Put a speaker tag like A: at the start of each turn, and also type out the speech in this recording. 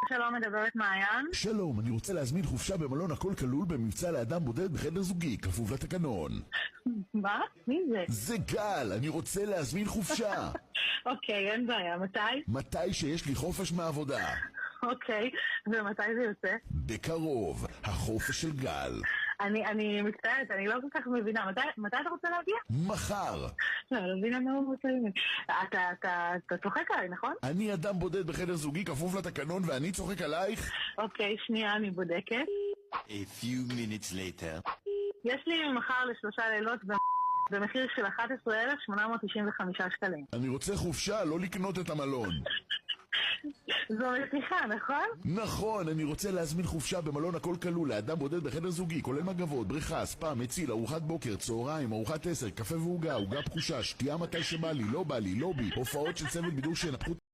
A: שלום, מדברת מעיין.
B: שלום, אני רוצה להזמין חופשה במלון הכל כלול במבצע לאדם בודד בחדר זוגי, כפוף לתקנון.
A: מה? מי זה?
B: זה גל, אני רוצה להזמין חופשה.
A: אוקיי, אין בעיה. מתי?
B: מתי שיש לי חופש מהעבודה.
A: אוקיי, ומתי זה יוצא?
B: בקרוב, החופש של גל.
A: אני מצטערת, אני לא כל כך מבינה. מתי אתה רוצה להגיע?
B: מחר.
A: לא מבינה מה הוא רוצה ממני. אתה צוחק עליי, נכון?
B: אני אדם בודד בחדר זוגי, כפוף לתקנון, ואני צוחק עלייך?
A: אוקיי, שנייה, אני בודקת.
C: A few minutes later.
A: יש לי מחר ל3 לילות במחיר של 11,895 שקלים.
B: אני רוצה חופשה, לא לקנות את המלון.
A: זו משיחה, נכון?
B: נכון, אני רוצה להזמין חופשה במלון הכל כלול לאדם בודד בחדר זוגי, כולל מגבות, בריכה, ספא, מציל, ארוחת בוקר, צהריים, ארוחת 10, קפה ועוגה, עוגה פחושה, שתייה מתי שבא לי, לא בא לי, לובי, הופעות של צוות בידור שנפחו